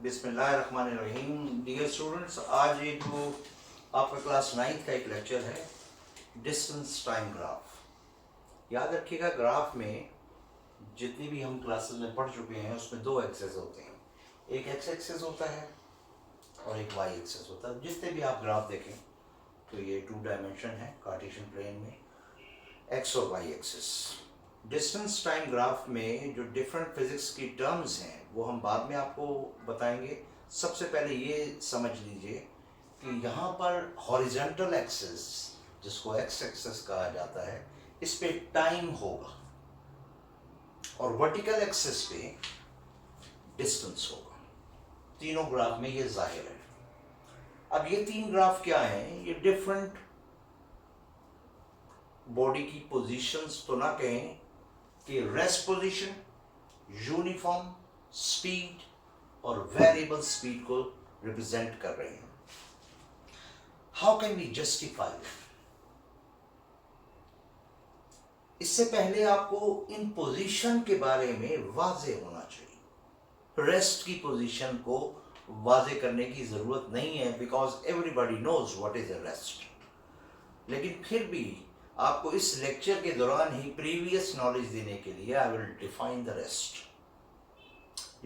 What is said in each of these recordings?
बिस्मिल्लाहिर्रहमानिर्रहीम। Dear students, आज ये जो आपका क्लास 9th का एक लेक्चर है डिस्टेंस टाइम ग्राफ। याद रखिएगा, ग्राफ में जितनी भी हम क्लासेस में पढ़ चुके हैं उसमें दो एक्सेस होते हैं, एक एक्स एक्सेस होता है और एक वाई एक्सेस होता है। जितने भी आप ग्राफ देखें तो ये 2 डायमेंशन है कार्टेशियन प्लेन में, एक्स और Y axes. Distance time graph में जो डिफरेंट फिजिक्स की टर्म्स हैं वो हम बाद में आपको बताएंगे। सबसे पहले ये समझ लीजिए कि यहाँ पर हॉरिजॉन्टल एक्सिस, जिसको एक्स एक्सिस कहा जाता है, इस पे टाइम होगा और वर्टिकल एक्सिस पे डिस्टेंस होगा। तीनों ग्राफ में ये जाहिर है। अब ये 3 ग्राफ क्या हैं? ये डिफरेंट बॉडी की पोजीशंस तो ना कहें कि रेस्ट पोजीशन, यूनिफॉर्म स्पीड और वेरिएबल स्पीड को रिप्रेजेंट कर रहे हैं। How can we justify it? इससे पहले आपको इन पोजीशन के बारे में वाजे होना चाहिए। रेस्ट की पोजीशन को वाजे करने की जरूरत नहीं है, because everybody knows what is a rest. लेकिन फिर भी आपको इस लेक्चर के दौरान ही प्रीवियस नॉलेज देने के लिए I will define the rest.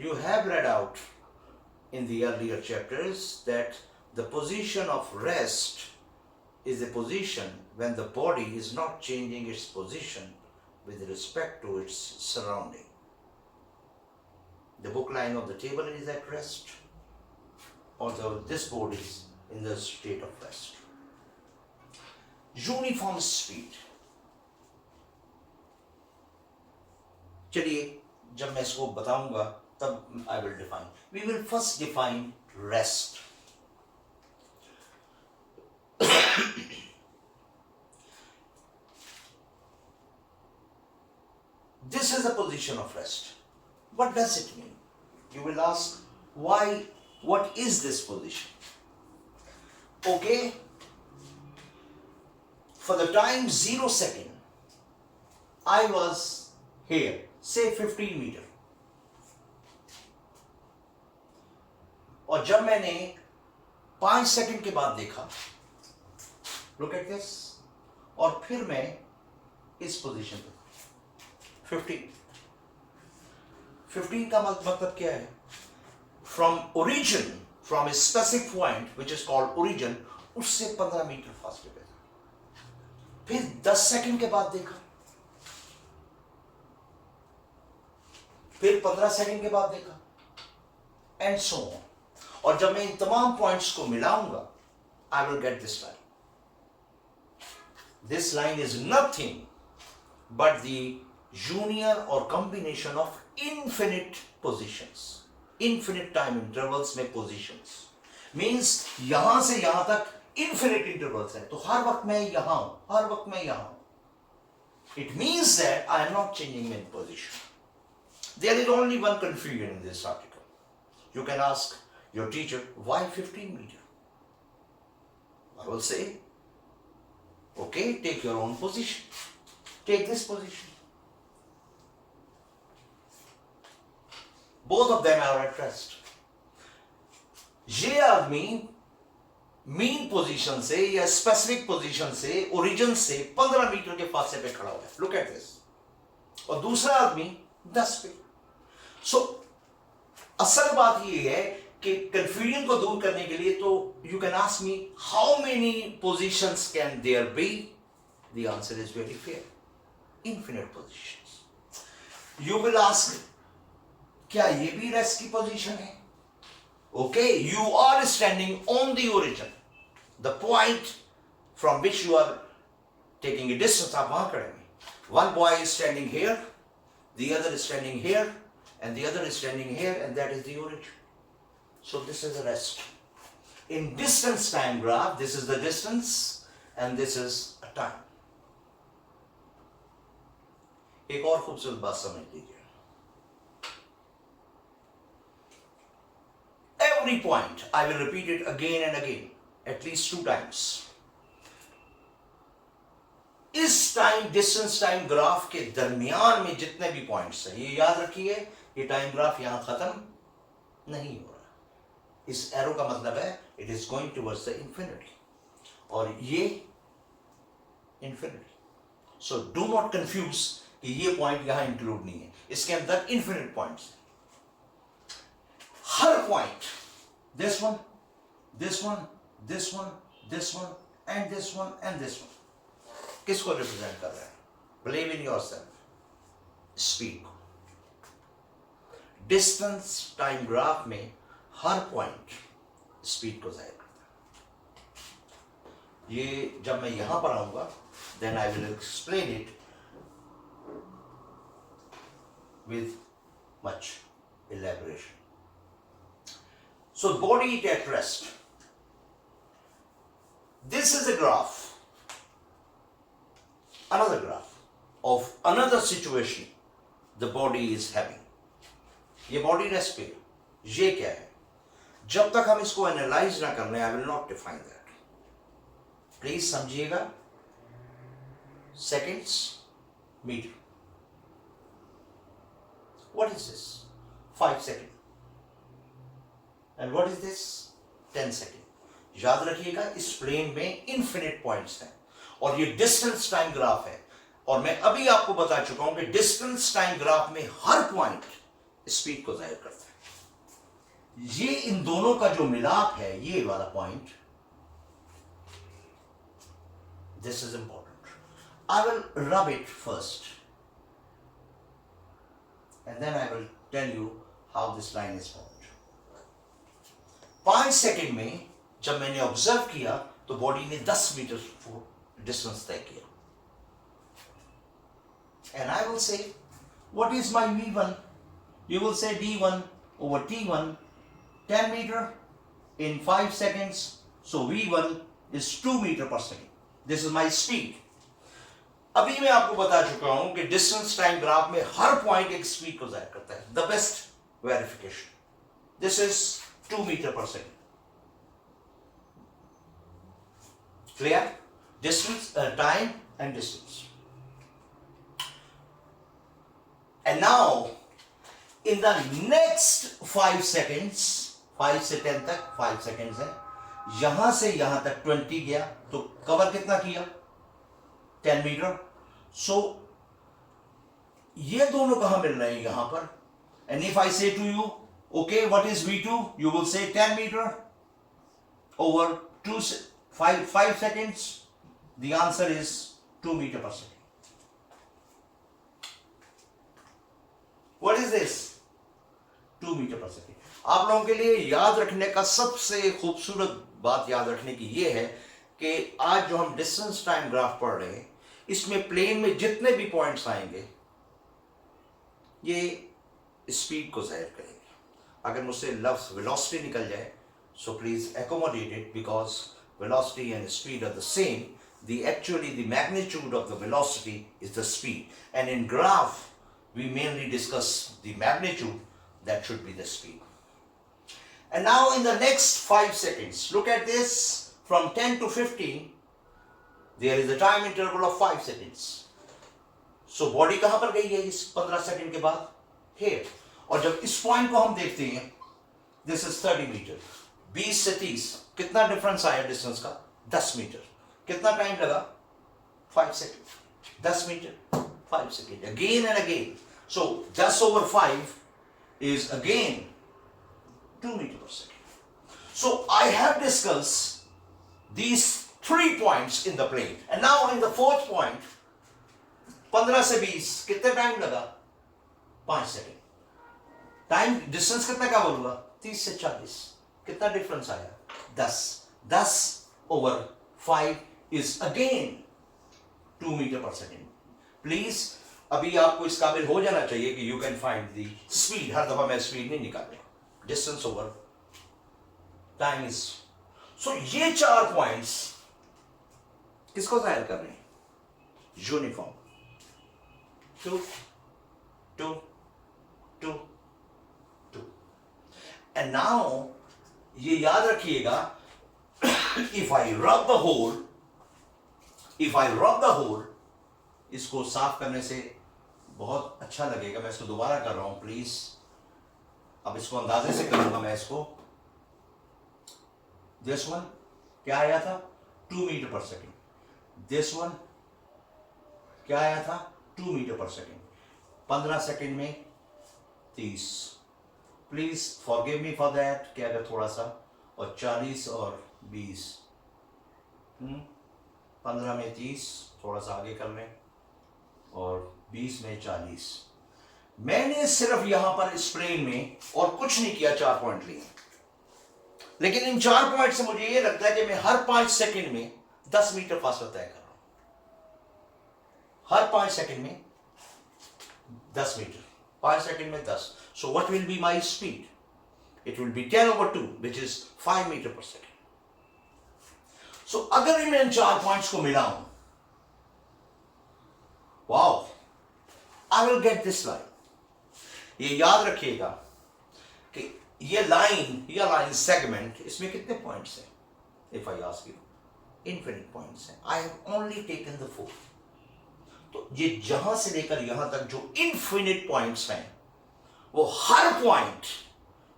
You have read out in the earlier chapters that the position of rest is a position when the body is not changing its position with respect to its surrounding. The book line of the table is at rest, although this body is in the state of rest. Uniform speed. चलिए, जब मैं इसको बताऊंगा तब I will define. We will first define rest. This is a position of rest. What does it mean? You will ask, why? What is this position? Okay. For the time 0 second, I was here, say 15 meter. और जब मैंने 5 second के बाद देखा, look at this, और फिर मैं इस पोजीशन पे 15 का मतलब क्या है? From origin, from a specific point which is called origin, उससे 15 मीटर फासले पे था। फिर 10 सेकंड के बाद देखा, फिर 15 सेकंड के बाद देखा, एंड सो ऑन। और जब मैं इन तमाम पॉइंट्स को मिलाऊंगा, I will get this line. This line is nothing but the union और combination of infinite positions, infinite time intervals में पोजीशंस मींस यहां से यहां तक इन्फिनिट इंटरवल्स है, तो हर वक्त मैं यहां हूं, हर वक्त मैं यहां हूं. It means that I am not changing my position. There is only one confusion in this article. You can ask your teacher, why 15 meter? I will say, okay, take your own position. Take this position. Both of them are at rest. ये आदमी mean position से या specific position से origin से 15 metre के फासले पे खड़ा हुआ है. Look at this. और दूसरा आदमी 10 पे. सो असल बात ये है कि कंफ्यूजन को दूर करने के लिए तो you can ask me how many positions can there be. The answer is very clear, infinite positions. You will ask, क्या ये भी रेस्ट की पोजीशन है? Okay, you are standing on the origin, the point from which you are taking a distance. आप वहां खड़े हैं. One boy is standing here, the other is standing here, and the other is standing here, and that is the origin. So this is a rest. In distance time graph, this is the distance, and this is a time. एक और खूबसूरत बात समझ लीजिए. Every point, I will repeat it again and again, at least 2 times. इस time distance time graph के दरमियान में जितने भी पॉइंट्स हैं, ये याद रखिए, ये टाइम ग्राफ यहां खत्म नहीं हो रहा. इस एरो का मतलब है it is going towards the infinity, और ये infinity. So do not confuse कि ये पॉइंट यहां इंक्लूड नहीं है, इसके अंदर इंफिनिट पॉइंट्स हैं. हर point, this one, this one, this one, this one and this one and this one, किसको रिप्रेजेंट कर रहा है? बिलीव इन योरसेल्फ, स्पीड को. डिस्टेंस टाइम ग्राफ में हर पॉइंट स्पीड को जाहिर करता है. ये जब मैं यहां पर आऊंगा then I will explain it with much elaboration. So body at rest. This is a graph, another graph of another situation the body is having. ये body rest पे, ये क्या है? जब तक हम इसको एनालाइज ना कर लें, I will not define that. Please समझिएगा. Seconds, metre. What is this? 5 seconds. And what is this? 10 seconds. याद रखिएगा इस प्लेन में इन्फिनिट पॉइंट्स हैं और ये डिस्टेंस टाइम ग्राफ है. और मैं अभी आपको बता चुका हूं कि डिस्टेंस टाइम ग्राफ में हर पॉइंट स्पीड को जाहिर करता है. ये इन दोनों का जो मिलाप है, ये वाला point, this is important. I will rub it first and then I will tell you how this line is formed. 5 second में जब मैंने ऑब्जर्व किया तो बॉडी ने 10 मीटर डिस्टेंस तय किया. And I will say, what is my V1? You will say D1 over T1, 10 meter in 5 seconds. So V1 is 2 meter per second. This is my speed. अभी मैं आपको बता चुका हूं कि डिस्टेंस टाइम ग्राफ में हर पॉइंट एक स्पीड को जाहिर करता है. The best verification, this is 2 metre per second. Clear? Distance, time and distance. And now in the next 5 seconds, 5 से 10 तक 5 सेकेंड्स है, यहां से यहां तक 20 गया, तो कवर कितना किया? 10 मीटर. सो ये दोनों कहां मिल रहे हैं? यहां पर. And if I say to you, okay, what is V2? You will say 10 metre over 5 seconds. The answer is 2 metre per second. What is this? 2 metre per second. आप लोगों के लिए याद रखने का सबसे खूबसूरत बात याद रखने की यह है कि आज जो हम डिस्टेंस टाइम ग्राफ पढ़ रहे हैं, इसमें प्लेन में जितने भी पॉइंट्स आएंगे ये स्पीड को जाहिर करेंगे. अगर मुझसे लफ्ज वेलोसिटी निकल जाए, so please accommodate it, because velocity and speed are the same. Actually the magnitude of the velocity is the speed, and in graph we mainly discuss the magnitude, that should be the speed. And now in the next 5 seconds, look at this, from 10 to 15 there is a time interval of 5 seconds. So body कहां पर गई है इस 15 second के बाद? Here. और जब इस पॉइंट को हम देखते हैं, this is 30 मीटर. 20 से 30 कितना डिफरेंस आया डिस्टेंस का? 10 मीटर. कितना टाइम लगा? 5 second. 10 metre, 5 second, again and again. So 10 over 5 is again 2 meter per second. So I have discussed these 3 points in the plane, and now in the 4th point, 15 से 20 कितना time लगा? 5 second. Time distance कितना क्या बोलूंगा? 30 से 40. कितना difference आया? 10. 10 over 5 is again 2 meter per second. Please अभी आपको इस काबिल हो जाना चाहिए कि you can find the speed. हर दफा मैं स्पीड नहीं निकाल रहा. Distance over time is. So ये 4 पॉइंट्स किसको जाहिर कर रहे हैं? यूनिफॉर्म. 2 2 2 2. एंड नाउ ये याद रखिएगा, if I rub the hole, इसको साफ करने से बहुत अच्छा लगेगा. मैं इसको दोबारा कर रहा हूं प्लीज. अब इसको अंदाजे से करूंगा मैं इसको. दिस वन क्या आया था 2 metre per second, this one क्या आया था 2 मीटर पर सेकेंड, 15 सेकेंड में 30। Please forgive me for that कि अगर थोड़ा सा, और 40 और 20, 15 में 30, थोड़ा सा आगे कर लें, और 20 में 40। मैंने सिर्फ यहां पर इस प्लेन में और कुछ नहीं किया, 4 पॉइंट लिए, लेकिन इन 4 पॉइंट से मुझे यह लगता है कि मैं हर 5 सेकंड में 10 मीटर फासला तय कर रहा हूं, हर 5 सेकंड में 10 मीटर, 5 सेकंड में 10। So what will be my speed? It will be 10/2 which is 5 metre per second. So अगर मैं इन 4 पॉइंट्स को मिलाऊं, wow, I will get this line. ये याद रखिएगा कि ये लाइन या लाइन सेगमेंट, इसमें कितने पॉइंट्स हैं? If I ask you, infinite points हैं। I have only taken the 4। तो ये जहां से लेकर यहां तक जो इनफिनिट पॉइंट्स हैं, वो हर पॉइंट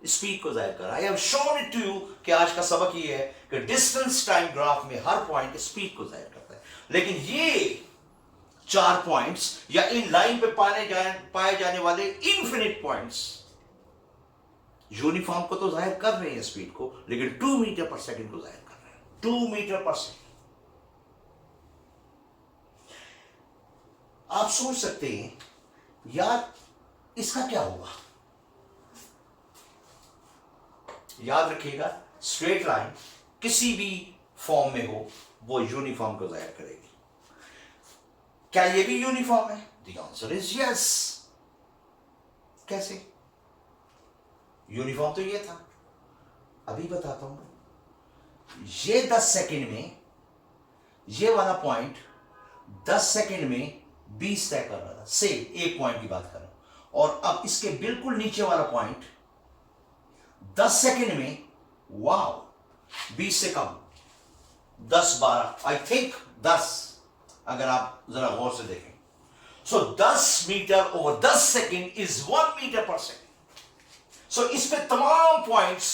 स्पीड को जाहिर कर रहा है। I have shown it to you कि आज का सबक ये है कि डिस्टेंस टाइम ग्राफ में हर पॉइंट स्पीड को जाहिर करता है, लेकिन ये 4 पॉइंट्स या इन लाइन पे पाए जाने वाले इनफिनिट पॉइंट्स यूनिफॉर्म को तो जाहिर कर रहे हैं स्पीड को, लेकिन 2 मीटर पर सेकंड को जाहिर कर रहे हैं, 2 मीटर पर सेकंड। आप सोच सकते हैं यार इसका क्या होगा? याद रखिएगा, स्ट्रेट लाइन किसी भी फॉर्म में हो वो यूनिफॉर्म को जाहिर करेगी। क्या ये भी यूनिफॉर्म है? The answer is yes. कैसे? यूनिफॉर्म तो ये था, अभी बताता हूं। ये 10 सेकंड में, ये वाला पॉइंट 10 सेकंड में 20 तय कर रहा था, से एक पॉइंट की बात कर रहा हूं, और अब इसके बिल्कुल नीचे वाला पॉइंट 10 सेकंड में, वाओ, 20 से कम, 10 12, आई थिंक 10, अगर आप जरा गौर से देखें। So 10 metre over 10 second is 1 metre per second. So इसमें तमाम पॉइंट्स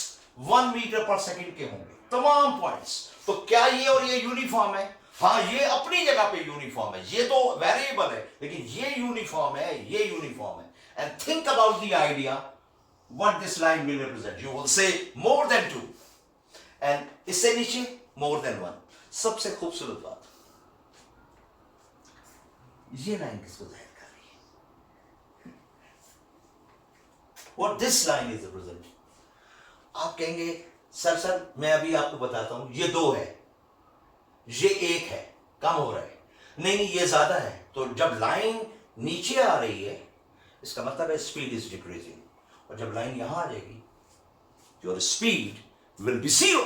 1 मीटर पर सेकंड के होंगे, तमाम पॉइंट्स। तो क्या ये और ये यूनिफॉर्म है? हाँ, ये अपनी जगह पे यूनिफॉर्म है, ये तो वेरिएबल है, लेकिन ये यूनिफॉर्म है, ये यूनिफॉर्म है। And think about the idea what this line will represent. You will say more than 2 and इससे नीचे more than 1। सबसे खूबसूरत बात, ये लाइन किसको जाहिर कर रही है? What this line is representing? आप कहेंगे सर मैं अभी आपको बताता हूं, ये 2 है, ये 1 है, कम हो रहा है। नहीं, ये ज्यादा है। तो जब लाइन नीचे आ रही है, इसका मतलब है स्पीड इज डिक्रीजिंग, और जब लाइन यहां आ जाएगी, your speed will be 0।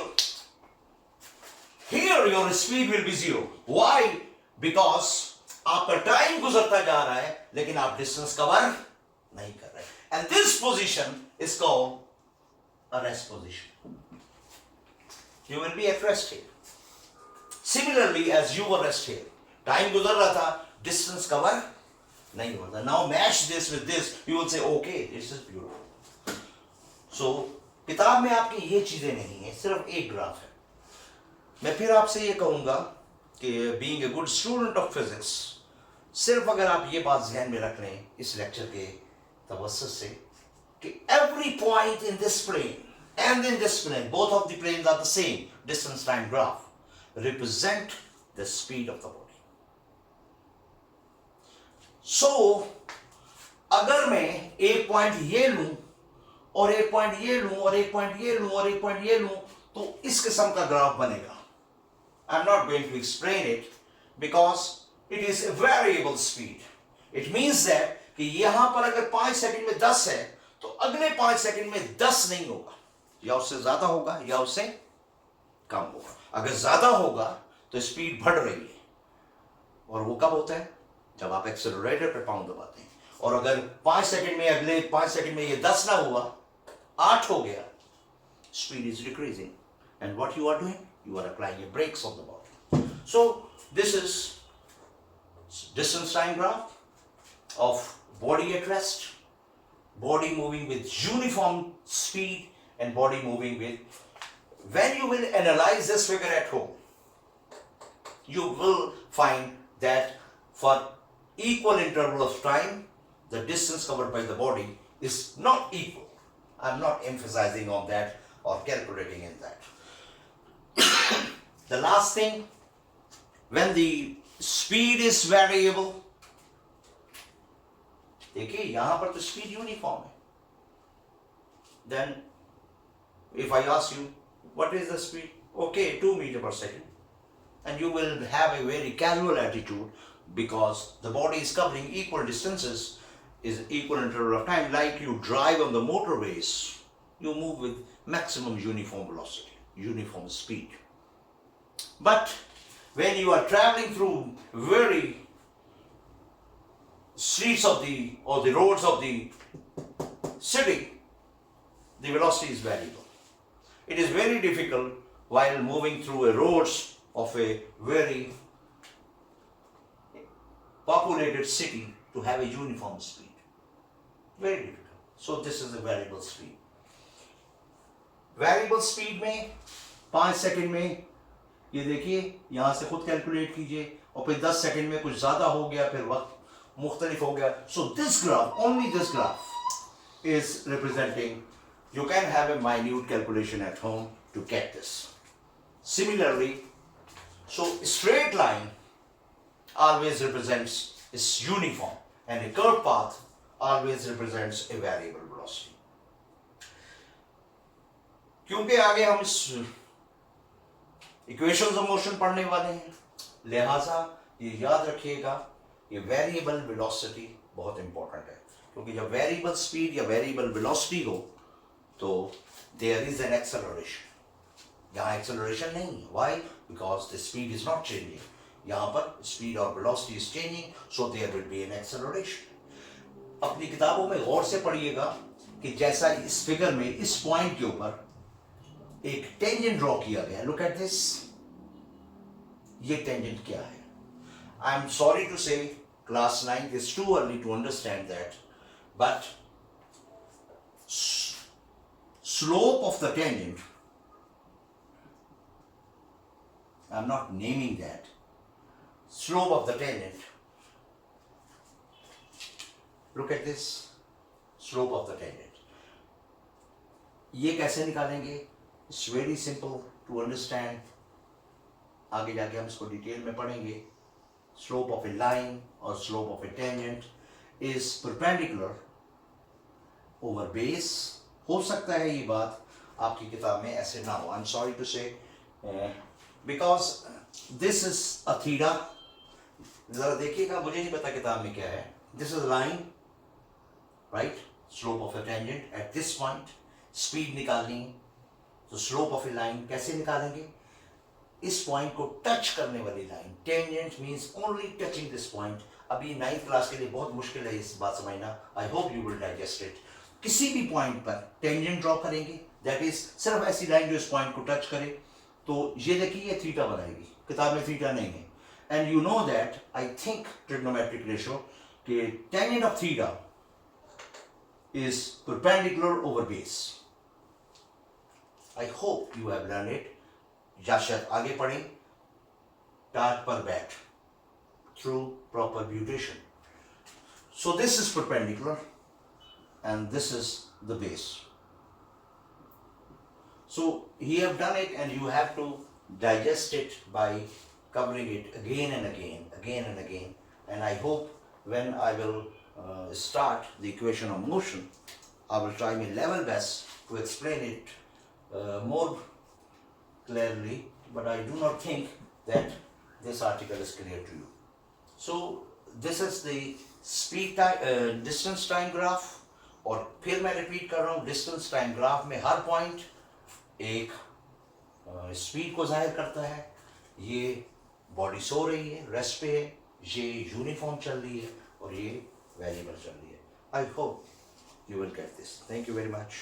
Here your speed will be 0। Why? Because आपका टाइम गुजरता जा रहा है, लेकिन आप डिस्टेंस कवर नहीं कर रहे। And this position is called a rest position. You will be at rest here. Similarly as you were rest here, time गुजर रहा था, डिस्टेंस कवर नहीं होता। Now match this with this, you will say okay, this is beautiful. So किताब में आपकी ये चीजें नहीं है, सिर्फ एक ग्राफ है। मैं फिर आपसे ये कहूंगा कि being a good student of physics, सिर्फ अगर आप ये बात ध्यान में रख लें इस लेक्चर के तवज्जुह से, कि every point in this plane and in this plane, both of the planes are the same distance time graph, represent the speed of the body. So अगर मैं एक पॉइंट ये लूं और एक पॉइंट ये लूं और एक पॉइंट ये लूं और एक पॉइंट ये लूं, तो इस किस्म का ग्राफ बनेगा। I am not going to explain it because it is a variable speed. It means that कि यहां पर अगर 5 सेकंड में 10 है, तो अगले 5 सेकंड में 10 नहीं होगा, या उससे ज्यादा होगा या उससे कम होगा। अगर ज्यादा होगा तो स्पीड बढ़ रही है, और वो कब होता है? जब आप एक्सेलरेटर पे पाँव दबाते हैं। और अगर 5 सेकंड में, अगले 5 सेकंड में ये 10 ना हुआ, 8 हो गया, speed is decreasing, and what you are doing, you are applying your brakes on the body. So this is distance time graph of body at rest, body moving with uniform speed, and body moving with when you will analyze this figure at home, you will find that for equal interval of time, the distance covered by the body is not equal. I'm not emphasizing on that or calculating in that. The last thing, when the speed is variable, देखिए यहां पर तो speed uniform है. Then if I ask you what is the speed, okay, 2 meters per second, and you will have a very casual attitude because the body is covering equal distances, is equal interval of time. Like you drive on the motorways, you move with maximum uniform velocity, uniform speed. But when you are traveling through very streets of the or the roads of the city, the velocity is variable. It is very difficult while moving through a roads of a very populated city to have a uniform speed. Very difficult. So this is a variable speed. Variable speed में 5 second में, ये देखिए यहाँ से खुद calculate कीजिए, और फिर 10 सेकंड में कुछ ज़्यादा हो गया, फिर वक्त मुख्तलिफ हो गया. So this graph, only this graph is representing, you can have a minute calculation at home to get this. Similarly, so straight line always represents is uniform, and a curved path always represents a variable velocity. क्योंकि आगे हम इस equations of motion पढ़ने वाले हैं, लिहाजा ये याद रखिएगा, ये वेरिएबल वेलोसिटी बहुत इंपॉर्टेंट है. क्योंकि जब वेरिएबल स्पीड या वेरिएबल वेलोसिटी हो तो देयर इज एन एक्सेलरेशन. यहाँ एक्सेलरेशन नहीं है. Why? Because the speed is not changing. यहाँ पर स्पीड और velocity is changing, so there will be an acceleration. अपनी किताबों में गौर से पढ़िएगा कि जैसा इस फिगर में इस पॉइंट के ऊपर एक टेंजेंट ड्रॉ किया गया. Look at this. ये टेंजेंट क्या है? I am sorry to say class 9 is too early to understand that, but slope of the tangent, I'm not naming that, slope of the tangent, look at this, slope of the tangent. ये कैसे निकालेंगे? It's very simple to understand. आगे जाके हम इसको detail में पढ़ेंगे. Slope of a line or slope of a tangent is perpendicular over base. हो सकता है ये बात आपकी किताब में ऐसे ना हो. आई एम सॉरी टू से, because this is a theta. जरा देखिएगा, मुझे नहीं पता किताब में क्या है. This is line, right? Slope of a tangent at this point. Speed निकालनी है तो स्लोप ऑफ ए लाइन कैसे निकालेंगे? इस पॉइंट को टच करने वाली line. Tangent means only touching this point. अभी 9th क्लास के लिए बहुत मुश्किल है इस बात समझना. आई hope you will digest it. किसी भी पॉइंट पर टेंजेंट ड्रॉ करेंगे, दैट इज सिर्फ ऐसी लाइन जो इस पॉइंट को टच करे. तो ये देखिए, ये थीटा बनाएगी. किताब में थीटा नहीं है. And you know that, I think trigonometric ratio कि tangent of theta is perpendicular over base. I hope you have learn it. या शायद आगे पढ़ें टाट पर बैट through proper mutation. So this is perpendicular and this is the base. So he have done it, and you have to digest it by covering it again and again, again and again. And I hope when I will start the equation of motion, I will try my level best to explain it more clearly, but I do not think that this article is clear to you. So this is the speed time, distance time graph. और फिर मैं repeat कर रहा हूँ, distance time graph में हर point एक speed को जाहिर करता है. ये बॉडी सो रही है, रेस्ट पे है, ये यूनिफॉर्म चल रही है, और ये वेरिएबल चल रही है. आई hope you will get this. Thank you very much.